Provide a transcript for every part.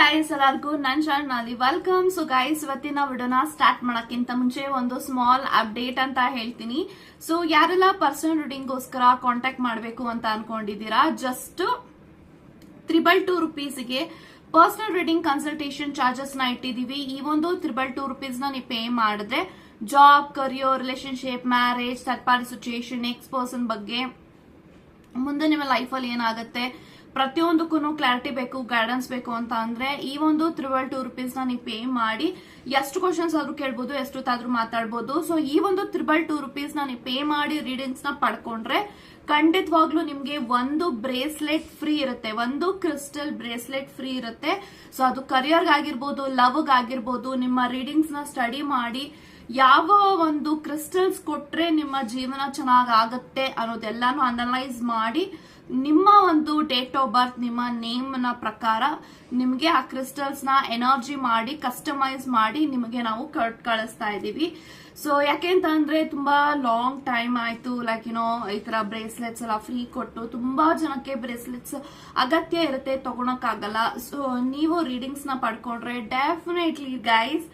Guys, ಎಲ್ಲರಿಗೂ ನನ್ನ channel welcome. So guys, ಇವತ್ತಿನ ವಿಡಿಯೋನ ಸ್ಟಾರ್ಟ್ ಮಾಡಕ್ಕಿಂತ ಮುಂಚೆ ಒಂದು ಸ್ಮಾಲ್ ಅಪ್ಡೇಟ್ ಅಂತ ಹೇಳ್ತೀನಿ. ಸೊ ಯಾರೆಲ್ಲ ಪರ್ಸನಲ್ ರೀಡಿಂಗ್ಗೋಸ್ಕರ ಕಾಂಟ್ಯಾಕ್ಟ್ ಮಾಡಬೇಕು ಅಂತ ಅನ್ಕೊಂಡಿದ್ದೀರಾ, ಜಸ್ಟ್ 222 rupeesಗೆ ಪರ್ಸನಲ್ ರೀಡಿಂಗ್ ಕನ್ಸಲ್ಟೇಷನ್ ಚಾರ್ಜಸ್ ನ ಇಟ್ಟಿದೀವಿ. ಈ ಒಂದು 222 rupees ನ ನೀವು ಪೇ ಮಾಡಿದ್ರೆ job, career, relationship, marriage, third party situation, next person ಬಗ್ಗೆ, ಮುಂದೆ ನಿಮ್ಮ ಲೈಫ್ ಅಲ್ಲಿ ಏನಾಗುತ್ತೆ ಪ್ರತಿಯೊಂದಕ್ಕೂ ಕ್ಲಾರಿಟಿ ಬೇಕು, ಗೈಡೆನ್ಸ್ ಬೇಕು ಅಂತ ಅಂದ್ರೆ ಈ ಒಂದು 222 rupees ನ ನೀವು ಪೇ ಮಾಡಿ ಎಷ್ಟು ಕ್ವಶನ್ಸ್ ಆದ್ರೂ ಕೇಳ್ಬೋದು, ಎಷ್ಟೊತ್ತಾದ್ರೂ ಮಾತಾಡ್ಬೋದು. ಸೊ ಈ ಒಂದು 222 rupees ನ ನೀವು ಪೇ ಮಾಡಿ ರೀಡಿಂಗ್ಸ್ ನ ಪಡ್ಕೊಂಡ್ರೆ ಖಂಡಿತವಾಗ್ಲೂ ನಿಮ್ಗೆ ಒಂದು ಬ್ರೇಸ್ಲೆಟ್ ಫ್ರೀ ಇರುತ್ತೆ, ಒಂದು ಕ್ರಿಸ್ಟಲ್ ಬ್ರೇಸ್ಲೆಟ್ ಫ್ರೀ ಇರುತ್ತೆ. ಸೊ ಅದು ಕರಿಯರ್ ಆಗಿರ್ಬೋದು, ಲವ್ ಆಗಿರ್ಬೋದು, ನಿಮ್ಮ ರೀಡಿಂಗ್ಸ್ ನ ಸ್ಟಡಿ ಮಾಡಿ ಯಾವ ಒಂದು ಕ್ರಿಸ್ಟಲ್ಸ್ ಕೊಟ್ರೆ ನಿಮ್ಮ ಜೀವನ ಚೆನ್ನಾಗ್ ಆಗತ್ತೆ ಅನ್ನೋದೆಲ್ಲಾನು ಅನಲೈಸ್ ಮಾಡಿ ನಿಮ್ಮ ಒಂದು ಡೇಟ್ ಆಫ್ ಬರ್ತ್, ನಿಮ್ಮ ನೇಮ್ ನ ಪ್ರಕಾರ ನಿಮ್ಗೆ ಆ ಕ್ರಿಸ್ಟಲ್ಸ್ ನ ಎನರ್ಜಿ ಮಾಡಿ ಕಸ್ಟಮೈಸ್ ಮಾಡಿ ನಿಮಗೆ ನಾವು ಕಳಿಸ್ತಾ ಇದೀವಿ. ಸೊ ಯಾಕೆಂತಂದ್ರೆ ತುಂಬಾ ಲಾಂಗ್ ಟೈಮ್ ಆಯ್ತು, ಲೈಕ್ ಈ ತರ ಬ್ರೇಸ್ಲೆಟ್ಸ್ ಎಲ್ಲ ಫ್ರೀ ಕೊಟ್ಟು ತುಂಬಾ ಜನಕ್ಕೆ ಬ್ರೇಸ್ಲೆಟ್ಸ್ ಅಗತ್ಯ ಇರುತ್ತೆ, ತಗೊಳಕ್ಕಾಗಲ್ಲ. ಸೊ ನೀವು ರೀಡಿಂಗ್ಸ್ ನ ಪಡ್ಕೊಂಡ್ರೆ ಡೆಫಿನೆಟ್ಲಿ ಗೈಸ್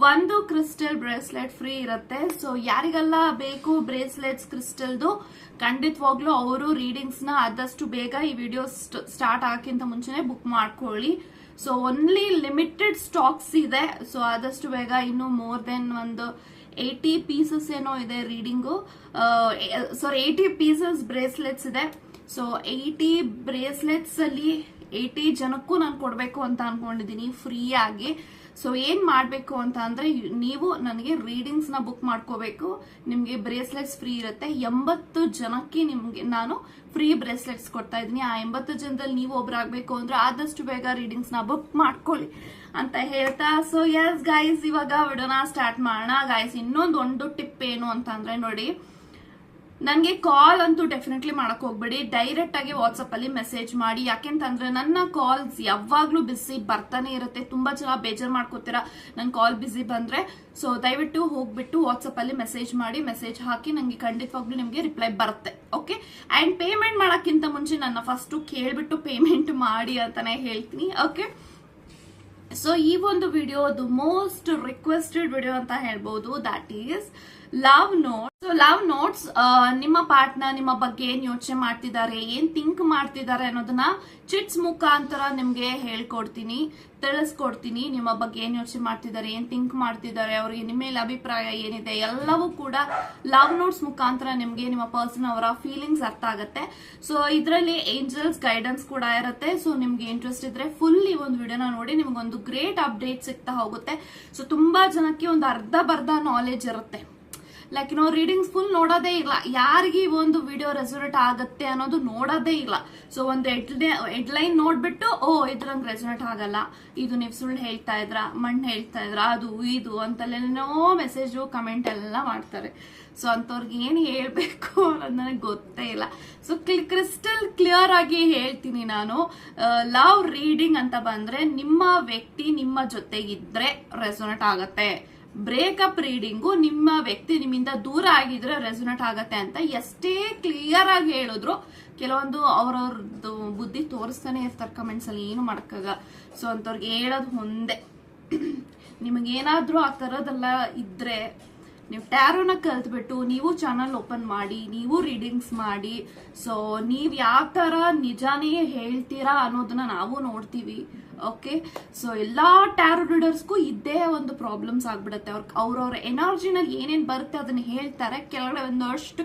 ಒಂದು ಕ್ರಿಸ್ಟಲ್ ಬ್ರೇಸ್ಲೆಟ್ ಫ್ರೀ ಇರುತ್ತೆ. ಸೊ ಯಾರಿಗೆಲ್ಲ ಬೇಕು ಬ್ರೇಸ್ಲೆಟ್ಸ್ ಕ್ರಿಸ್ಟಲ್ದು, ಖಂಡಿತವಾಗ್ಲೂ ಅವರು ರೀಡಿಂಗ್ಸ್ ನ ಆದಷ್ಟು ಬೇಗ ಈ ವಿಡಿಯೋ ಸ್ಟಾರ್ಟ್ ಆಗಕ್ಕಿಂತ ಮುಂಚೆನೆ ಬುಕ್ ಮಾಡ್ಕೊಳ್ಳಿ. ಸೊ ಓನ್ಲಿ ಲಿಮಿಟೆಡ್ ಸ್ಟಾಕ್ಸ್ ಇದೆ. ಸೊ ಆದಷ್ಟು ಬೇಗ ಇನ್ನು ಮೋರ್ ದೆನ್ ಒಂದು 80 ಪೀಸಸ್ ಏನೋ ಇದೆ ರೀಡಿಂಗು, 80 ಪೀಸಸ್ ಬ್ರೇಸ್ಲೆಟ್ಸ್ ಇದೆ. ಸೊ 80 ಬ್ರೇಸ್ಲೆಟ್ಸ್ ಅಲ್ಲಿ 80 ಜನಕ್ಕೂ ನಾನು ಕೊಡ್ಬೇಕು ಅಂತ ಅನ್ಕೊಂಡಿದೀನಿ ಫ್ರೀ ಆಗಿ. ಸೊ ಏನ್ ಮಾಡ್ಬೇಕು ಅಂತ ಅಂದ್ರೆ ನೀವು ನನಗೆ ರೀಡಿಂಗ್ಸ್ ನ ಬುಕ್ ಮಾಡ್ಕೋಬೇಕು, ನಿಮ್ಗೆ ಬ್ರೇಸ್ಲೆಟ್ಸ್ ಫ್ರೀ ಇರುತ್ತೆ. 80 ಜನಕ್ಕೆ ನಿಮ್ಗೆ ನಾನು ಫ್ರೀ ಬ್ರೇಸ್ಲೆಟ್ಸ್ ಕೊಡ್ತಾ ಇದೀನಿ. ಆ 80 ಜನದಲ್ಲಿ ನೀವು ಒಬ್ರಾಗಬೇಕು ಅಂದ್ರೆ ಆದಷ್ಟು ಬೇಗ ರೀಡಿಂಗ್ಸ್ ನ ಬುಕ್ ಮಾಡ್ಕೊಳ್ಳಿ ಅಂತ ಹೇಳ್ತಾ, ಸೊ ಎಸ್ ಗೈಸ್, ಇವಾಗ ವಿಡಿಯೋನ ಸ್ಟಾರ್ಟ್ ಮಾಡೋಣ. ಗೈಸ್, ಒಂದು ಟಿಪ್ ಏನು ಅಂತ ಅಂದ್ರೆ ನೋಡಿ, ನನ್ಗೆ ಕಾಲ್ ಅಂತೂ ಡೆಫಿನೆಟ್ಲಿ ಮಾಡಕ್ ಹೋಗ್ಬೇಡಿ, ಡೈರೆಕ್ಟ್ ಆಗಿ ವಾಟ್ಸ್ಆಪ್ ಅಲ್ಲಿ ಮೆಸೇಜ್ ಮಾಡಿ. ಯಾಕೆಂತಂದ್ರೆ ನನ್ನ ಕಾಲ್ಸ್ ಯಾವಾಗ್ಲೂ ಬಿಸಿ ಬರ್ತಾನೆ ಇರುತ್ತೆ. ತುಂಬಾ ಜನ ಬೇಜಾರ್ ಮಾಡ್ಕೋತೀರಾ ನನ್ ಕಾಲ್ ಬಿಸಿ ಬಂದ್ರೆ. ಸೊ ದಯವಿಟ್ಟು ಹೋಗ್ಬಿಟ್ಟು ವಾಟ್ಸ್ಆಪ್ ಅಲ್ಲಿ ಮೆಸೇಜ್ ಮಾಡಿ, ಮೆಸೇಜ್ ಹಾಕಿ ನಂಗೆ ಖಂಡಿತವಾಗ್ಲೂ ನಿಮ್ಗೆ ರಿಪ್ಲೈ ಬರುತ್ತೆ. ಓಕೆ, ಅಂಡ್ ಪೇಮೆಂಟ್ ಮಾಡಕ್ಕಿಂತ ಮುಂಚೆ ನನ್ನ ಫಸ್ಟ್ ಕೇಳ್ಬಿಟ್ಟು ಪೇಮೆಂಟ್ ಮಾಡಿ ಅಂತಾನೆ ಹೇಳ್ತೀನಿ. ಓಕೆ, ಸೊ ಈ ಒಂದು ವಿಡಿಯೋ ಮೋಸ್ಟ್ ರಿಕ್ವೆಸ್ಟೆಡ್ ವಿಡಿಯೋ ಅಂತ ಹೇಳ್ಬಹುದು, that is love notes. So love notes, ನಿಮ್ಮ ಪಾರ್ಟ್ನರ್ ನಿಮ್ಮ ಬಗ್ಗೆ ಏನ್ ಯೋಚನೆ ಮಾಡ್ತಿದ್ದಾರೆ, ಏನ್ ಥಿಂಕ್ ಮಾಡ್ತಿದ್ದಾರೆ ಅನ್ನೋದನ್ನ ಚಿಟ್ಸ್ ಮುಖಾಂತರ ನಿಮ್ಗೆ ಹೇಳ್ಕೊಡ್ತೀನಿ, ತಿಳಿಸ್ಕೊಡ್ತೀನಿ. ನಿಮ್ಮ ಬಗ್ಗೆ ಏನ್ ಯೋಚನೆ ಮಾಡ್ತಿದ್ದಾರೆ, ಏನ್ ಥಿಂಕ್ ಮಾಡ್ತಿದ್ದಾರೆ, ಅವ್ರಿಗೆ ನಿಮ್ಮ ಮೇಲೆ ಅಭಿಪ್ರಾಯ ಏನಿದೆ, ಎಲ್ಲವೂ ಕೂಡ ಲವ್ ನೋಟ್ಸ್ ಮುಖಾಂತರ ನಿಮ್ಗೆ ನಿಮ್ಮ ಪರ್ಸನ್ ಅವರ ಫೀಲಿಂಗ್ಸ್ ಅರ್ಥ ಆಗುತ್ತೆ. ಸೊ ಇದರಲ್ಲಿ ಏಂಜಲ್ಸ್ ಗೈಡೆನ್ಸ್ ಕೂಡ ಇರುತ್ತೆ. ಸೊ ನಿಮ್ಗೆ ಇಂಟ್ರೆಸ್ಟ್ ಇದ್ರೆ ಫುಲ್ ಈ ಒಂದು ವಿಡಿಯೋನ ನೋಡಿ, ನಿಮ್ಗೆ ಒಂದು ಗ್ರೇಟ್ ಅಪ್ಡೇಟ್ ಸಿಗ್ತಾ ಹೋಗುತ್ತೆ. ಸೊ ತುಂಬಾ ಜನಕ್ಕೆ ಒಂದು ಅರ್ಧ ನಾಲೆಜ್ ಇರುತ್ತೆ, ಲೈಕ್ ರೀಡಿಂಗ್ಸ್ ಫುಲ್ ನೋಡೋದೇ ಇಲ್ಲ, ಯಾರಿಗೆ ಈ ಒಂದು ವಿಡಿಯೋ ರೆಸೊನೇಟ್ ಆಗುತ್ತೆ ಅನ್ನೋದು ನೋಡೋದೇ ಇಲ್ಲ. ಸೊ ಒಂದು ಹೆಡ್ಲೈನ್ ನೋಡ್ಬಿಟ್ಟು ಇದ್ರಂಗ್ ರೆಸೊನೇಟ್ ಆಗಲ್ಲ, ಇದು ನೀವು ಸುಳ್ಳು ಹೇಳ್ತಾ ಇದ್ರ, ಮಣ್ಣು ಹೇಳ್ತಾ ಇದ್ರ, ಅದು ಇದು ಅಂತಲ್ಲೇನೋ ಮೆಸೇಜು ಕಮೆಂಟ್ ಎಲ್ಲ ಮಾಡ್ತಾರೆ. ಸೊ ಅಂತವ್ರಿಗೆ ಏನ್ ಹೇಳ್ಬೇಕು ಅನ್ನೋದು ನನಗೆ ಗೊತ್ತೇ ಇಲ್ಲ. ಸೊ ಕ್ರಿಸ್ಟಲ್ ಕ್ಲಿಯರ್ ಆಗಿ ಹೇಳ್ತೀನಿ ನಾನು, ಲವ್ ರೀಡಿಂಗ್ ಅಂತ ಬಂದ್ರೆ ನಿಮ್ಮ ವ್ಯಕ್ತಿ ನಿಮ್ಮ ಜೊತೆಗಿದ್ರೆ ರೆಸೊನೇಟ್ ಆಗತ್ತೆ. ಬ್ರೇಕಪ್ ರೀಡಿಂಗು ನಿಮ್ಮ ವ್ಯಕ್ತಿ ನಿಮ್ಮಿಂದ ದೂರ ಆಗಿದ್ರೆ ರೆಸೊನೇಟ್ ಆಗತ್ತೆ ಅಂತ ಎಷ್ಟೇ ಕ್ಲಿಯರ್ ಆಗಿ ಹೇಳಿದ್ರು ಕೆಲವೊಂದು ಅವ್ರವ್ರದ್ದು ಬುದ್ಧಿ ತೋರಿಸ್ತಾನೆ ಇರ್ತಾರೆ ಕಮೆಂಟ್ಸ್ ಅಲ್ಲಿ, ಏನು ಮಾಡಕ್ಕಾಗ. ಸೊ ಅಂತವ್ರಿಗೆ ಹೇಳೋದು ಒಂದೇ, ನಿಮಗೇನಾದ್ರೂ ಆ ತರದೆಲ್ಲ ಇದ್ರೆ ನೀವು ಟ್ಯಾರೋನ ಕಲ್ತ್ಬಿಟ್ಟು ನೀವು ಚಾನಲ್ ಓಪನ್ ಮಾಡಿ, ನೀವು ರೀಡಿಂಗ್ಸ್ ಮಾಡಿ. ಸೊ ನೀವ್ ಯಾವ ತರ ನಿಜಾನೇ ಹೇಳ್ತೀರಾ ಅನ್ನೋದನ್ನ ನಾವು ನೋಡ್ತೀವಿ. ಓಕೆ, ಸೊ ಎಲ್ಲಾ ಟ್ಯಾರೋ ರೀಡರ್ಸ್ಗೂ ಇದೇ ಒಂದು ಪ್ರಾಬ್ಲಮ್ಸ್ ಆಗ್ಬಿಡುತ್ತೆ. ಅವ್ರವ್ರ ಎನರ್ಜಿನಲ್ಲಿ ಏನೇನ್ ಬರುತ್ತೆ ಅದನ್ನ ಹೇಳ್ತಾರೆ, ಕೆಳಗಡೆ ಒಂದಷ್ಟು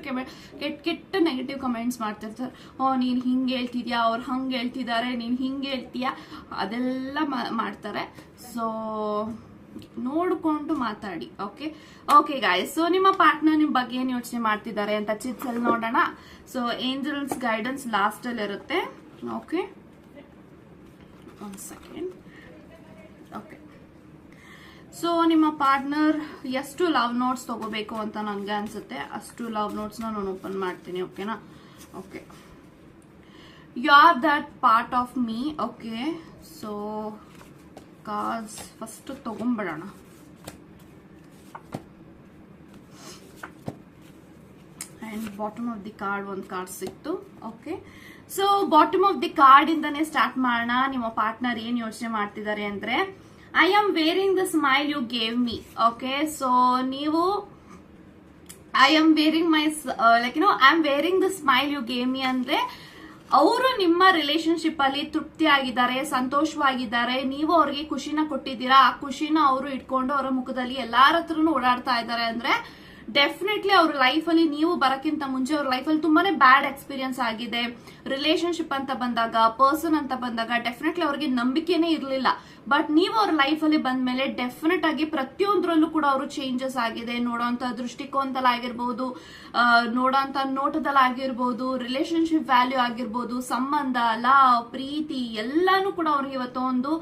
ಕೆಟ್ಟ ನೆಗೆಟಿವ್ ಕಮೆಂಟ್ಸ್ ಮಾಡ್ತಿರ್ತಾರೆ. ನೀನ್ ಹಿಂಗ್ ಹೇಳ್ತಿದ್ಯಾ, ಅವ್ರು ಹಂಗ್ ಹೇಳ್ತಿದ್ದಾರೆ, ನೀನ್ ಹಿಂಗ್ ಹೇಳ್ತೀಯಾ, ಅದೆಲ್ಲ ಮಾಡ್ತಾರೆ. ಸೊ ನೋಡ್ಕೊಂಡು ಮಾತಾಡಿ. ಓಕೆ ಗಾಯ್ಸ್, ಸೊ ನಿಮ್ಮ ಪಾರ್ಟ್ನರ್ ನಿಮ್ ಬಗ್ಗೆ ಏನ್ ಯೋಚನೆ ಮಾಡ್ತಿದ್ದಾರೆ ಅಂತ ಚಿಟ್ಸ್ ಅಲ್ಲಿ ನೋಡೋಣ. ಸೊ ಏಂಜಲ್ಸ್ ಗೈಡೆನ್ಸ್ ಲಾಸ್ಟ್ ಅಲ್ಲಿ ಇರುತ್ತೆ. ಓಕೆ, ಒಂದು ಸೆಕೆಂಡ್. ಓಕೆ, ಸೊ ನಿಮ್ಮ ಪಾರ್ಟ್ನರ್ ಎಷ್ಟು ಲವ್ ನೋಟ್ಸ್ ತಗೋಬೇಕು ಅಂತ ನಂಗೆ ಅನ್ಸುತ್ತೆ, ಅಷ್ಟು ಲವ್ ನೋಟ್ಸ್ ನಾನು ಓಪನ್ ಮಾಡ್ತೀನಿ. ಓಕೆನಾ? Okay, you are that part of me. Okay, so cards first ತಗೊಂಡ್ಬಿಡೋಣ. And bottom of the card ಒಂದು ಕಾರ್ಡ್ ಸಿಕ್ತು. Okay, so bottom of the card ಇಂದಾನೆ ಸ್ಟಾರ್ಟ್ ಮಾಡೋಣ. ನಿಮ್ಮ ಪಾರ್ಟ್ನರ್ ಏನ್ ಯೋಚನೆ ಮಾಡ್ತಿದ್ದಾರೆ ಅಂದ್ರೆ, I am wearing the smile you gave me. Okay, so ನೀವು I am wearing my I am wearing the smile you gave me ಅಂದ್ರೆ ಅವರು ನಿಮ್ಮ ರಿಲೇಶನ್ಶಿಪ್ ಅಲ್ಲಿ ತೃಪ್ತಿಯಾಗಿದ್ದಾರೆ, ಸಂತೋಷವಾಗಿದ್ದಾರೆ, ನೀವು ಅವ್ರಿಗೆ ಖುಷಿನ ಕೊಟ್ಟಿದ್ದೀರಾ. ಆ ಖುಷಿನ ಅವರು ಇಟ್ಕೊಂಡು ಅವರ ಮುಖದಲ್ಲಿ ಎಲ್ಲಾರ ಹತ್ರನು ಓಡಾಡ್ತಾ ಇದ್ದಾರೆ ಅಂದ್ರೆ ಡೆಫಿನೆಟ್ಲಿ ಅವ್ರ ಲೈಫ್ ಅಲ್ಲಿ ನೀವು ಬರಕ್ಕಿಂತ ಮುಂಚೆ ಅವ್ರ ಲೈಫ್ ಅಲ್ಲಿ ತುಂಬಾನೇ ಬ್ಯಾಡ್ ಎಕ್ಸ್ಪೀರಿಯನ್ಸ್ ಆಗಿದೆ. ರಿಲೇಶನ್ಶಿಪ್ ಅಂತ ಬಂದಾಗ, ಪರ್ಸನ್ ಅಂತ ಬಂದಾಗ ಡೆಫಿನೆಟ್ಲಿ ಅವ್ರಿಗೆ ನಂಬಿಕೆನೇ ಇರಲಿಲ್ಲ. ಬಟ್ ನೀವು ಅವ್ರ ಲೈಫ್ ಅಲ್ಲಿ ಬಂದ್ಮೇಲೆ ಡೆಫಿನೆಟ್ ಆಗಿ ಪ್ರತಿಯೊಂದ್ರಲ್ಲೂ ಕೂಡ ಅವರು ಚೇಂಜಸ್ ಆಗಿದೆ. ನೋಡೋಂತ ದೃಷ್ಟಿಕೋನದಲ್ಲಾಗಿರ್ಬಹುದು, ನೋಡೋಂತ ನೋಟದಲ್ಲಾಗಿರ್ಬಹುದು, ರಿಲೇಶನ್ಶಿಪ್ ವ್ಯಾಲ್ಯೂ ಆಗಿರ್ಬಹುದು, ಸಂಬಂಧ, ಲವ್, ಪ್ರೀತಿ ಎಲ್ಲಾನು ಕೂಡ ಅವ್ರಿಗೆ ಇವತ್ತು ಒಂದು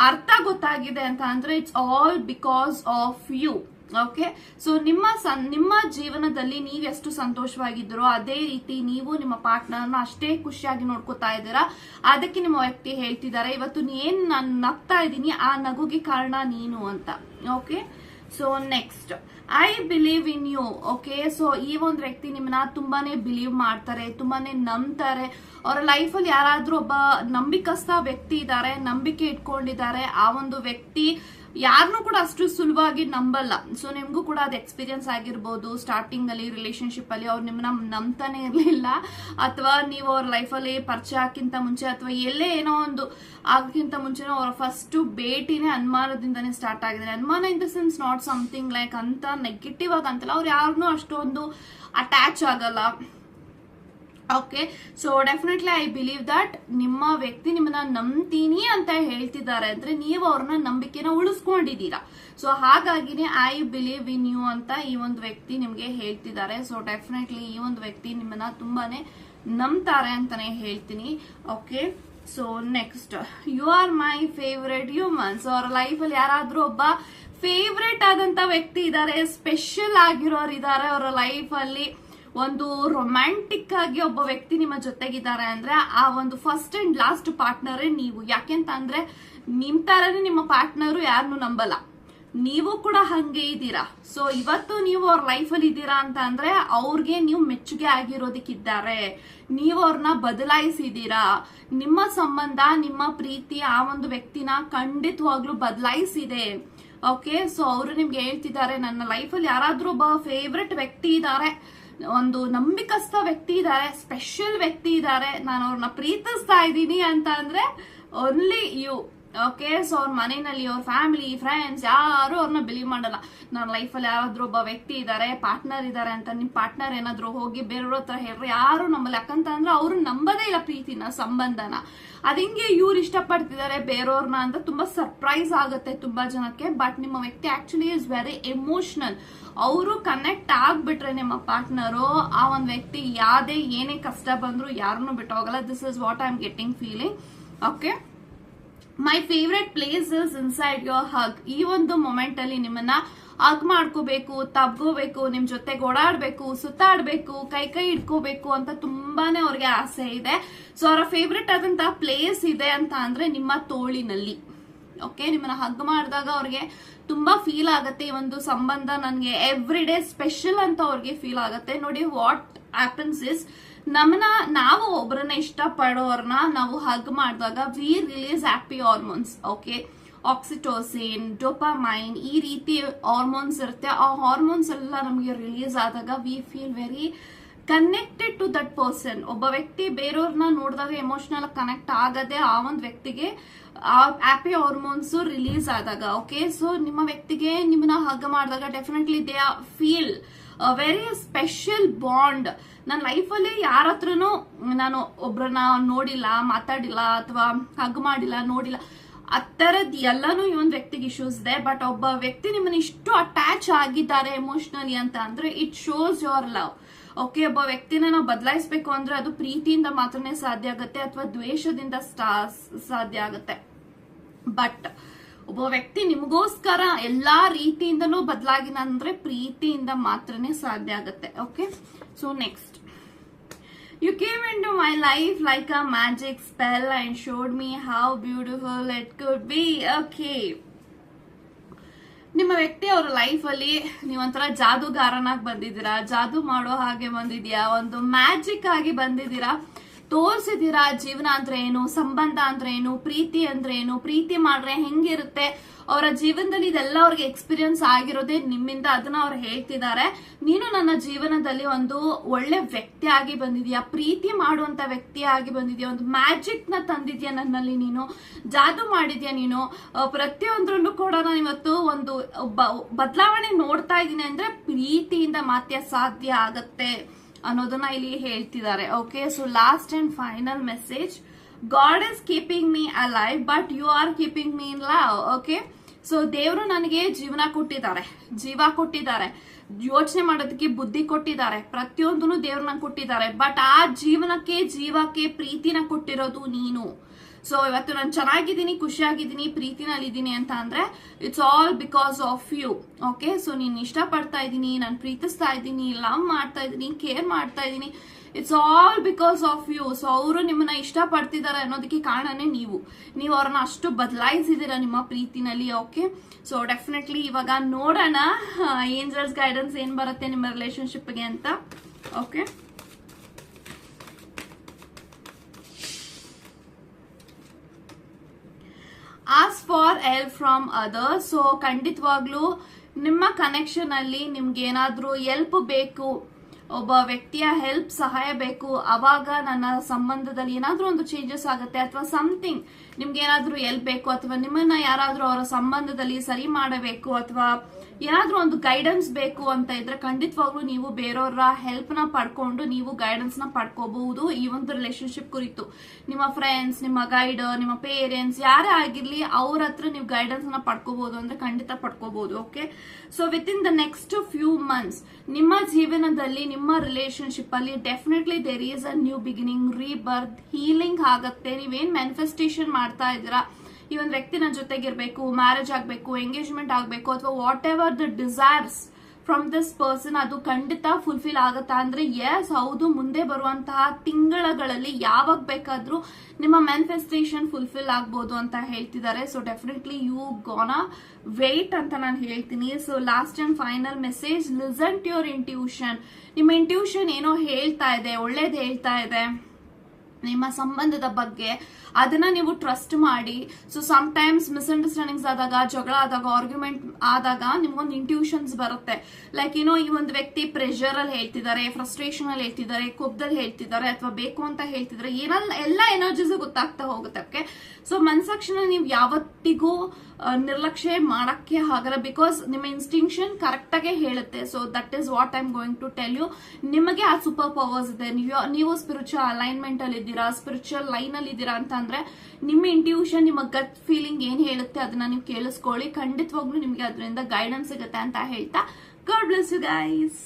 ಅರ್ಥ ಗೊತ್ತಾಗಿದೆ ಅಂತ ಅಂದ್ರೆ it's all because of you. Okay, so ನಿಮ್ಮ ಜೀವನದಲ್ಲಿ ನೀವ್ ಎಷ್ಟು ಸಂತೋಷವಾಗಿದ್ದೀರೋ ಅದೇ ರೀತಿ ನೀವು ನಿಮ್ಮ ಪಾರ್ಟ್ನರ್ನ ಅಷ್ಟೇ ಖುಷಿಯಾಗಿ ನೋಡ್ಕೋತಾ ಇದ್ದೀರಾ. ಅದಕ್ಕೆ ನಿಮ್ಮ ವ್ಯಕ್ತಿ ಹೇಳ್ತಿದ್ದಾರೆ, ಇವತ್ತು ಏನ್ ನಾನು ನಗ್ತಾ ಇದ್ದೀನಿ ಆ ನಗುಗೆ ಕಾರಣ ನೀನು ಅಂತ. Okay, so next, I believe in you. Okay, so ಈ ಒಂದು ವ್ಯಕ್ತಿ ನಿಮ್ಮನ್ನ ತುಂಬಾನೇ ಬಿಲೀವ್ ಮಾಡ್ತಾರೆ, ತುಂಬಾನೇ ನಂಬ್ತಾರೆ. ಅವರ ಲೈಫ್ ಅಲ್ಲಿ ಯಾರಾದ್ರೂ ಒಬ್ಬ ನಂಬಿಕಸ್ಥ ವ್ಯಕ್ತಿ ಇದ್ದಾರೆ, ನಂಬಿಕೆ ಇಟ್ಕೊಂಡಿದ್ದಾರೆ. ಆ ಒಂದು ವ್ಯಕ್ತಿ ಯಾರನ್ನೂ ಕೂಡ ಅಷ್ಟು ಸುಲಭವಾಗಿ ನಂಬಲ್ಲ. ಸೊ ನಿಮ್ಗೂ ಕೂಡ ಅದು ಎಕ್ಸ್ಪೀರಿಯನ್ಸ್ ಆಗಿರ್ಬೋದು. ಸ್ಟಾರ್ಟಿಂಗ್ ಅಲ್ಲಿ ರಿಲೇಶನ್ಶಿಪ್ ಅಲ್ಲಿ ಅವ್ರು ನಿಮ್ಮನ್ನ ನಂಬ್ತಾನೆ ಇರ್ಲಿಲ್ಲ, ಅಥವಾ ನೀವು ಅವ್ರ ಲೈಫಲ್ಲಿ ಪರಿಚಯ ಹಾಕಿಂತ ಮುಂಚೆ ಅಥವಾ ಎಲ್ಲೇ ಏನೋ ಒಂದು ಆಗಕ್ಕಿಂತ ಮುಂಚೆ ಅವರ ಫಸ್ಟ್ ಭೇಟಿನೇ ಅನುಮಾನದಿಂದಾನೇ ಸ್ಟಾರ್ಟ್ ಆಗಿದೆ. ಅನುಮಾನ in the sense not something like ಅಂತ ನೆಗೆಟಿವ್ ಆಗಿ ಅಂತಲ್ಲ, ಅವ್ರು ಯಾರನ್ನೂ ಅಷ್ಟೊಂದು ಅಟ್ಯಾಚ್ ಆಗಲ್ಲ. Okay, so definitely I believe that ನಿಮ್ಮ ವ್ಯಕ್ತಿ ನಿಮ್ಮನ್ನ ನಂಬ್ತೀನಿ ಅಂತ ಹೇಳ್ತಿದ್ದಾರೆ ಅಂದ್ರೆ ನೀವು ಅವ್ರನ್ನ ನಂಬಿಕೆನ ಉಳಿಸ್ಕೊಂಡಿದ್ದೀರಾ. ಸೊ ಹಾಗಾಗಿನೇ ಐ ಬಿಲೀವ್ ಇನ್ ಯು ಅಂತ ಈ ಒಂದು ವ್ಯಕ್ತಿ ನಿಮ್ಗೆ ಹೇಳ್ತಿದ್ದಾರೆ. ಸೊ ಡೆಫಿನೆಟ್ಲಿ ಈ ಒಂದು ವ್ಯಕ್ತಿ ನಿಮ್ಮನ್ನ ತುಂಬಾನೇ ನಂಬ್ತಾರೆ ಅಂತಾನೆ ಹೇಳ್ತೀನಿ. Okay, so next, you are my favourite human. So ಅವ್ರ ಲೈಫ್ ಅಲ್ಲಿ ಯಾರಾದ್ರೂ ಒಬ್ಬ ಫೇವ್ರೆಟ್ ಆದಂತ ವ್ಯಕ್ತಿ ಇದ್ದಾರೆ, ಸ್ಪೆಷಲ್ ಆಗಿರೋರು ಇದ್ದಾರೆ ಅವರ ಲೈಫ್ ಅಲ್ಲಿ. ಒಂದು ರೊಮ್ಯಾಂಟಿಕ್ ಆಗಿ ಒಬ್ಬ ವ್ಯಕ್ತಿ ನಿಮ್ಮ ಜೊತೆಗಿದ್ದಾರೆ ಅಂದ್ರೆ ಆ ಒಂದು ಫಸ್ಟ್ ಅಂಡ್ ಲಾಸ್ಟ್ ಪಾರ್ಟ್ನರೇ ನೀವು. ಯಾಕೆಂತ ಅಂದ್ರೆ ನಿಮ್ ತರನೇ ನಿಮ್ಮ ಪಾರ್ಟ್ನರು ಯಾರನ್ನು ನಂಬಲ್ಲ, ನೀವು ಕೂಡ ಹಂಗೆ ಇದ್ದೀರಾ. ಸೊ ಇವತ್ತು ನೀವು ಅವ್ರ ಲೈಫ್ ಅಲ್ಲಿ ಇದ್ದೀರಾ ಅಂತ ಅಂದ್ರೆ ಅವ್ರಿಗೆ ನೀವು ಮೆಚ್ಚುಗೆ ಆಗಿರೋದಕ್ಕಿದ್ದಾರೆ, ನೀವು ಅವ್ರನ್ನ ಬದಲಾಯಿಸಿದೀರಾ. ನಿಮ್ಮ ಸಂಬಂಧ, ನಿಮ್ಮ ಪ್ರೀತಿ ಆ ಒಂದು ವ್ಯಕ್ತಿನ ಖಂಡಿತವಾಗ್ಲೂ ಬದಲಾಯಿಸಿದೆ. ಓಕೆ, ಸೊ ಅವರು ನಿಮ್ಗೆ ಹೇಳ್ತಿದ್ದಾರೆ, ನನ್ನ ಲೈಫಲ್ಲಿ ಯಾರಾದ್ರೂ ಒಬ್ಬ ಫೇವ್ರೆಟ್ ವ್ಯಕ್ತಿ ಇದ್ದಾರೆ, ಒಂದು ನಂಬಿಕಸ್ಥ ವ್ಯಕ್ತಿ ಇದ್ದಾರೆ, ಸ್ಪೆಷಲ್ ವ್ಯಕ್ತಿ ಇದ್ದಾರೆ, ನಾನು ಅವ್ರನ್ನ ಪ್ರೀತಿಸ್ತಾ ಇದ್ದೀನಿ ಅಂತ ಅಂದ್ರೆ ಓನ್ಲಿ ಯು. ಓಕೆ, ಸೊ ಅವ್ರ ಮನೆಯಲ್ಲಿ ಅವ್ರ ಫ್ಯಾಮಿಲಿ, ಫ್ರೆಂಡ್ಸ್ ಯಾರು ಅವ್ರನ್ನ ಬಿಲೀವ್ ಮಾಡಲ್ಲ. ನನ್ನ ಲೈಫಲ್ಲಿ ಯಾರಾದ್ರೂ ಒಬ್ಬ ವ್ಯಕ್ತಿ ಇದ್ದಾರೆ, ಪಾರ್ಟ್ನರ್ ಇದ್ದಾರೆ ಅಂತ ನಿಮ್ ಪಾರ್ಟ್ನರ್ ಏನಾದ್ರು ಹೋಗಿ ಬೇರೆಯವ್ರ ಹತ್ರ ಹೇಳ್ರೆ ಯಾರು ನಂಬಲ್ಲ. ಯಾಕಂತ ಅಂದ್ರೆ ಅವ್ರು ನಂಬದೇ ಇಲ್ಲ ಪ್ರೀತಿನ, ಸಂಬಂಧನ. ಅದಿಂಗೆ ಇವ್ರು ಇಷ್ಟಪಡ್ತಿದ್ದಾರೆ ಬೇರೆಯವ್ರನ್ನ ಅಂತ ತುಂಬಾ ಸರ್ಪ್ರೈಸ್ ಆಗುತ್ತೆ ತುಂಬಾ ಜನಕ್ಕೆ. ಬಟ್ ನಿಮ್ಮ ವ್ಯಕ್ತಿ ಆಕ್ಚುಲಿ ಇಸ್ ವೆರಿ ಎಮೋಷನಲ್. ಅವರು ಕನೆಕ್ಟ್ ಆಗ್ಬಿಟ್ರೆ ನಿಮ್ಮ ಪಾರ್ಟ್ನರು, ಆ ಒಂದು ವ್ಯಕ್ತಿ ಯಾವ್ದೇ ಏನೇ ಕಷ್ಟ ಬಂದ್ರು ಯಾರನ್ನು ಬಿಟ್ಟು ಹೋಗಲ್ಲ. This is what I am getting feeling. Okay, my favourite place is inside your hug. ಈ ಒಂದು ಮೊಮೆಂಟ್ ಅಲ್ಲಿ ನಿಮ್ಮನ್ನ ಹಗ್ ಮಾಡ್ಕೋಬೇಕು, ತಬ್ಕೋಬೇಕು, ನಿಮ್ ಜೊತೆಗೆ ಓಡಾಡ್ಬೇಕು, ಸುತ್ತಾಡ್ಬೇಕು, ಕೈ ಕೈ ಇಟ್ಕೋಬೇಕು ಅಂತ ತುಂಬಾನೇ ಅವ್ರಿಗೆ ಆಸೆ ಇದೆ. ಸೊ ಅವರ ಫೇವ್ರೆಟ್ ಆದಂತ ಪ್ಲೇಸ್ ಇದೆ ಅಂತ ಅಂದ್ರೆ ನಿಮ್ಮ ತೋಳಿನಲ್ಲಿ. ಓಕೆ, ನಿಮ್ಮನ್ನ ಹಗ್ ಮಾಡಿದಾಗ ಅವ್ರಿಗೆ ತುಂಬಾ ಫೀಲ್ ಆಗತ್ತೆ, ಈ ಒಂದು ಸಂಬಂಧ ನನ್ಗೆ ಎವ್ರಿ ಡೇ ಸ್ಪೆಷಲ್ ಅಂತ ಅವ್ರಿಗೆ ಫೀಲ್ ಆಗತ್ತೆ. ನೋಡಿ, ವಾಟ್ ಹ್ಯಾಪನ್ಸ್ ಇಸ್, ನಾವು ಒಬ್ಬರನ್ನ ಇಷ್ಟಪಡೋರ್ನ ನಾವು ಹಗ್ ಮಾಡಿದಾಗ we release happy hormones. Okay, oxytocin, dopamine, ಈ ರೀತಿ ಹಾರ್ಮೋನ್ಸ್ ಇರುತ್ತೆ. ಆ ಹಾರ್ಮೋನ್ಸ್ ಎಲ್ಲ ನಮಗೆ ರಿಲೀಸ್ ಆದಾಗ we feel very connected to that person. ಒಬ್ಬ ವ್ಯಕ್ತಿ ಬೇರೆಯವ್ರನ್ನ ನೋಡಿದಾಗ ಎಮೋಷನಲ್ ಕನೆಕ್ಟ್ ಆಗದೆ ಆ ಒಂದು ವ್ಯಕ್ತಿಗೆ ಹ್ಯಾಪಿ ಹಾರ್ಮೋನ್ಸ್ ರಿಲೀಸ್ ಆದಾಗ. ಓಕೆ, ಸೊ ನಿಮ್ಮ ವ್ಯಕ್ತಿಗೆ ನಿಮ್ಮನ್ನ ಹಗ್ ಮಾಡಿದಾಗ definitely they feel very special bond. ನನ್ನ ಲೈಫಲ್ಲಿ ಯಾರ ಹತ್ರನೂ ನಾನು ಒಬ್ರನ್ನ ನೋಡಿಲ್ಲ, ಮಾತಾಡಿಲ್ಲ, ಅಥವಾ ಹಗ್ ಮಾಡಿಲ್ಲ, ನೋಡಿಲ್ಲ, ಆ ತರದ್ ಎಲ್ಲಾನು ಈ ಒಂದು ವ್ಯಕ್ತಿಗೆ ಇಶ್ಯೂಸ್ ಇದೆ. ಬಟ್ ಒಬ್ಬ ವ್ಯಕ್ತಿ ನಿಮ್ಮನ್ನ ಇಷ್ಟು ಅಟ್ಯಾಚ್ ಆಗಿದ್ದಾರೆ ಎಮೋಷನಲಿ ಅಂತ ಅಂದ್ರೆ it shows your love. Okay, ಒಬ್ಬ ವ್ಯಕ್ತಿನ ನಾವು ಬದಲಾಯಿಸಬೇಕು ಅಂದ್ರೆ ಅದು ಪ್ರೀತಿಯಿಂದ ಮಾತ್ರನೇ ಸಾಧ್ಯ ಆಗುತ್ತೆ, ಅಥವಾ ದ್ವೇಷದಿಂದ ಸಾಧ್ಯ ಆಗುತ್ತೆ. ಬಟ್ ಒಬ್ಬ ವ್ಯಕ್ತಿ ನಿಮಗೋಸ್ಕರ ಎಲ್ಲಾ ರೀತಿಯಿಂದನೂ ಬದಲಾಗಿನ ಅಂದ್ರೆ ಪ್ರೀತಿಯಿಂದ ಮಾತ್ರನೇ ಸಾಧ್ಯ ಆಗುತ್ತೆ. Okay, so next, you came into my life like a magic spell and showed me how beautiful it could be. Okay, ನಿಮ್ಮ ವ್ಯಕ್ತಿ ಅವರ ಲೈಫ್ ಅಲ್ಲಿ ನೀವೊಂಥರ ಜಾದೂಗಾರನಾಗಿ ಬಂದಿದ್ದೀರಾ, ಜಾದೂ ಮಾಡೋ ಹಾಗೆ ಬಂದಿದ್ಯಾ, ಒಂದು ಮ್ಯಾಜಿಕ್ ಆಗಿ ಬಂದಿದ್ದೀರಾ. ತೋರ್ಸಿದೀರಾ ಜೀವನ ಅಂದ್ರೆ ಏನು, ಸಂಬಂಧ ಅಂದ್ರೆ ಏನು, ಪ್ರೀತಿ ಅಂದ್ರೆ ಏನು, ಪ್ರೀತಿ ಮಾಡ್ರೆ ಹೆಂಗಿರುತ್ತೆ ಅವರ ಜೀವನದಲ್ಲಿ, ಇದೆಲ್ಲ ಅವ್ರಿಗೆ ಎಕ್ಸ್ಪೀರಿಯನ್ಸ್ ಆಗಿರೋದೇ ನಿಮ್ಮಿಂದ. ಅದನ್ನ ಅವ್ರು ಹೇಳ್ತಿದ್ದಾರೆ. ನೀನು ನನ್ನ ಜೀವನದಲ್ಲಿ ಒಂದು ಒಳ್ಳೆ ವ್ಯಕ್ತಿ ಆಗಿ ಬಂದಿದ್ಯಾ, ಪ್ರೀತಿ ಮಾಡುವಂತ ವ್ಯಕ್ತಿ ಆಗಿ ಬಂದಿದ್ಯಾ, ಒಂದು ಮ್ಯಾಜಿಕ್ ನ ತಂದಿದ್ಯಾ ನನ್ನಲ್ಲಿ, ನೀನು ಜಾದು ಮಾಡಿದ್ಯಾ, ನೀನು ಪ್ರತಿಯೊಂದ್ರಲ್ಲೂ ಕೂಡ ನಾನು ಇವತ್ತು ಒಂದು ಬದಲಾವಣೆ ನೋಡ್ತಾ ಇದ್ದೀನಿ ಅಂದ್ರೆ ಪ್ರೀತಿಯಿಂದ ಮಾತ್ರ ಸಾಧ್ಯ ಆಗತ್ತೆ ಅನ್ನೋದನ್ನ ಇಲ್ಲಿ ಹೇಳ್ತಿದ್ದಾರೆ. Okay, so last and final message, God is keeping me alive but you are keeping me in love. Okay, so ದೇವರು ನನಗೆ ಜೀವ ಕೊಟ್ಟಿದ್ದಾರೆ, ಯೋಚನೆ ಮಾಡೋದಕ್ಕೆ ಬುದ್ಧಿ ಕೊಟ್ಟಿದ್ದಾರೆ, ಪ್ರತಿಯೊಂದನ್ನು ದೇವ್ರು ನಂಗೆ ಕೊಟ್ಟಿದ್ದಾರೆ. ಬಟ್ ಆ ಜೀವಕ್ಕೆ ಪ್ರೀತಿನ ಕೊಟ್ಟಿರೋದು ನೀನು. ಸೊ ಇವತ್ತು ನಾನು ಚೆನ್ನಾಗಿದ್ದೀನಿ, ಖುಷಿಯಾಗಿದ್ದೀನಿ, ಪ್ರೀತಿನಲ್ಲಿದ್ದೀನಿ ಅಂತ ಅಂದ್ರೆ it's all because of you. Okay, so ನೀನ್ ಇಷ್ಟಪಡ್ತಾ ಇದ್ದೀನಿ, ನಾನು ಪ್ರೀತಿಸ್ತಾ ಇದ್ದೀನಿ, ಲವ್ ಮಾಡ್ತಾ ಇದ್ದೀನಿ, ಕೇರ್ ಮಾಡ್ತಾ ಇದ್ದೀನಿ, it's all because of you. So ಅವರು ನಿಮ್ಮನ್ನ ಇಷ್ಟಪಡ್ತಿದ್ದಾರೆ ಅನ್ನೋದಕ್ಕೆ ಕಾರಣನೇ ನೀವು ಅವ್ರನ್ನ ಅಷ್ಟು ಬದಲಾಯಿಸಿದ್ದೀರಾ ನಿಮ್ಮ ಪ್ರೀತಿನಲ್ಲಿ. ಓಕೆ, ಸೊ ಡೆಫಿನೆಟ್ಲಿ ಇವಾಗ ನೋಡೋಣ ಏಂಜಲ್ಸ್ ಗೈಡೆನ್ಸ್ ಏನ್ ಬರುತ್ತೆ ನಿಮ್ಮ ರಿಲೇಶನ್ಶಿಪ್ಗೆ ಅಂತ. Okay, as for help from others. So ಖಂಡಿತವಾಗ್ಲೂ ನಿಮ್ಮ ಕನೆಕ್ಷನ್ ಅಲ್ಲಿ ನಿಮ್ಗೆ ಏನಾದ್ರೂ ಹೆಲ್ಪ್ ಬೇಕು, ಒಬ್ಬ ವ್ಯಕ್ತಿಯ ಹೆಲ್ಪ್ ಸಹಾಯ ಬೇಕು, ಅವಾಗ ನನ್ನ ಸಂಬಂಧದಲ್ಲಿ ಏನಾದ್ರೂ ಒಂದು ಚೇಂಜಸ್ ಆಗುತ್ತೆ, ಅಥವಾ ಸಮಥಿಂಗ್ ನಿಮ್ಗೆ ಏನಾದ್ರೂ ಹೆಲ್ಪ್ ಬೇಕು, ಅಥವಾ ನಿಮ್ಮನ್ನ ಯಾರಾದ್ರೂ ಅವರ ಸಂಬಂಧದಲ್ಲಿ ಸರಿ ಮಾಡಬೇಕು, ಅಥವಾ ಏನಾದ್ರೂ ಒಂದು ಗೈಡೆನ್ಸ್ ಬೇಕು ಅಂತ ಇದ್ರೆ ಖಂಡಿತವಾಗ್ಲೂ ನೀವು ಬೇರೆಯವರ ಹೆಲ್ಪ್ ನ ಪಡ್ಕೊಂಡು ನೀವು ಗೈಡೆನ್ಸ್ ನ ಪಡ್ಕೋಬಹುದು. ಈ ಒಂದು ರಿಲೇಶನ್ಶಿಪ್ ಕುರಿತು ನಿಮ್ಮ ಫ್ರೆಂಡ್ಸ್, ನಿಮ್ಮ ಗೈಡ್, ನಿಮ್ಮ ಪೇರೆಂಟ್ಸ್ ಯಾರೇ ಆಗಿರ್ಲಿ ಅವ್ರ ಹತ್ರ ನೀವು ಗೈಡೆನ್ಸ್ ನ ಪಡ್ಕೋಬಹುದು ಅಂದ್ರೆ ಖಂಡಿತ ಪಡ್ಕೋಬಹುದು. Okay, so with in the next few months ನಿಮ್ಮ ಜೀವನದಲ್ಲಿ, ನಿಮ್ಮ ರಿಲೇಶನ್ಶಿಪ್ ಅಲ್ಲಿ definitely there is a new beginning, rebirth, healing ಆಗುತ್ತೆ. ನೀವೇನ್ ಮ್ಯಾನಿಫೆಸ್ಟೇಷನ್ ಮಾಡ್ತಾ ಇದ್ದೀರಾ, ಈ ಒಂದು ವ್ಯಕ್ತಿ ನನ್ನ ಜೊತೆಗಿರ್ಬೇಕು, ಮ್ಯಾರೇಜ್ ಆಗ್ಬೇಕು, ಎಂಗೇಜ್ಮೆಂಟ್ ಆಗ್ಬೇಕು, ಅಥವಾ what ever the desires from this person, ಅದು ಖಂಡಿತ ಫುಲ್ಫಿಲ್ ಆಗುತ್ತಾ ಅಂದ್ರೆ ಎಸ್ ಹೌದು. ಮುಂದೆ ಬರುವಂತಹ ತಿಂಗಳಲ್ಲಿ ಯಾವಾಗ ಬೇಕಾದ್ರೂ ನಿಮ್ಮ ಮ್ಯಾನಿಫೆಸ್ಟೇಷನ್ ಫುಲ್ಫಿಲ್ ಆಗ್ಬೋದು ಅಂತ ಹೇಳ್ತಿದ್ದಾರೆ. So definitely you gonna wait ಅಂತ ನಾನು ಹೇಳ್ತೀನಿ. So last and final message, listen to your intuition. ನಿಮ್ಮ ಇಂಟ್ಯೂಷನ್ ಏನೋ ಹೇಳ್ತಾ ಇದೆ, ಒಳ್ಳೇದು ಹೇಳ್ತಾ ಇದೆ ನಿಮ್ಮ ಸಂಬಂಧದ ಬಗ್ಗೆ, ಅದನ್ನ ನೀವು ಟ್ರಸ್ಟ್ ಮಾಡಿ. ಸೊ ಸಮ್ ಟೈಮ್ಸ್ ಮಿಸ್ಅಂಡರ್ಸ್ಟ್ಯಾಂಡಿಂಗ್ಸ್ ಆದಾಗ, ಜಗಳ ಆದಾಗ, ಆರ್ಗ್ಯುಮೆಂಟ್ ಆದಾಗ ನಿಮ್ಗೊಂದು ಇಂಟ್ಯೂಷನ್ಸ್ ಬರುತ್ತೆ. ಲೈಕ್ ಏನೋ ಈ ಒಂದು ವ್ಯಕ್ತಿ ಪ್ರೆಷರ್ ಅಲ್ಲಿ ಹೇಳ್ತಿದ್ದಾರೆ, ಫ್ರಸ್ಟ್ರೇಷನ್ ಅಲ್ಲಿ ಹೇಳ್ತಿದ್ದಾರೆ, ಕೋಪದಲ್ಲಿ ಹೇಳ್ತಿದ್ದಾರೆ, ಅಥವಾ ಬೇಕು ಅಂತ ಹೇಳ್ತಿದ್ದಾರೆ, ಎಲ್ಲ ಎನರ್ಜೀಸ್ ಗೊತ್ತಾಗ್ತಾ ಹೋಗುತ್ತೆ. ಓಕೆ, ಸೊ ಮನಸಾಕ್ಷಿನ ನೀವು ಯಾವತ್ತಿಗೂ ನಿರ್ಲಕ್ಷ್ಯ ಮಾಡಕ್ಕೆ ಆಗಲ್ಲ, ಬಿಕಾಸ್ ನಿಮ್ಮ ಇನ್ಸ್ಟಿಂಕ್ಷನ್ ಕರೆಕ್ಟ್ ಆಗಿ ಹೇಳುತ್ತೆ. So that is what I am going to tell you. ನಿಮಗೆ ಆ ಸೂಪರ್ ಪವರ್ಸ್ ಇದೆ. ನೀವು ಸ್ಪಿರಿಚುವಲ್ ಅಲೈನ್ಮೆಂಟ್ ಅಲ್ಲಿ ಇದ್ದೀರಾ, ಸ್ಪಿರಿಚುವಲ್ ಲೈನ್ ಅಲ್ಲಿ ಇದ್ದೀರಾ ಅಂತ ಅಂದ್ರೆ ನಿಮ್ಮ ಇಂಟ್ಯೂಷನ್, ನಿಮ್ಮ ಗಟ್ ಫೀಲಿಂಗ್ ಏನ್ ಹೇಳುತ್ತೆ ಅದನ್ನ ನೀವು ಕೇಳಿಸ್ಕೊಳ್ಳಿ. ಖಂಡಿತವಾಗ್ಲೂ ನಿಮ್ಗೆ ಅದರಿಂದ ಗೈಡೆನ್ಸ್ ಸಿಗುತ್ತೆ ಅಂತ ಹೇಳ್ತಾ, ಗಾಡ್ ಬ್ಲೆಸ್ ಯು ಗೈಸ್.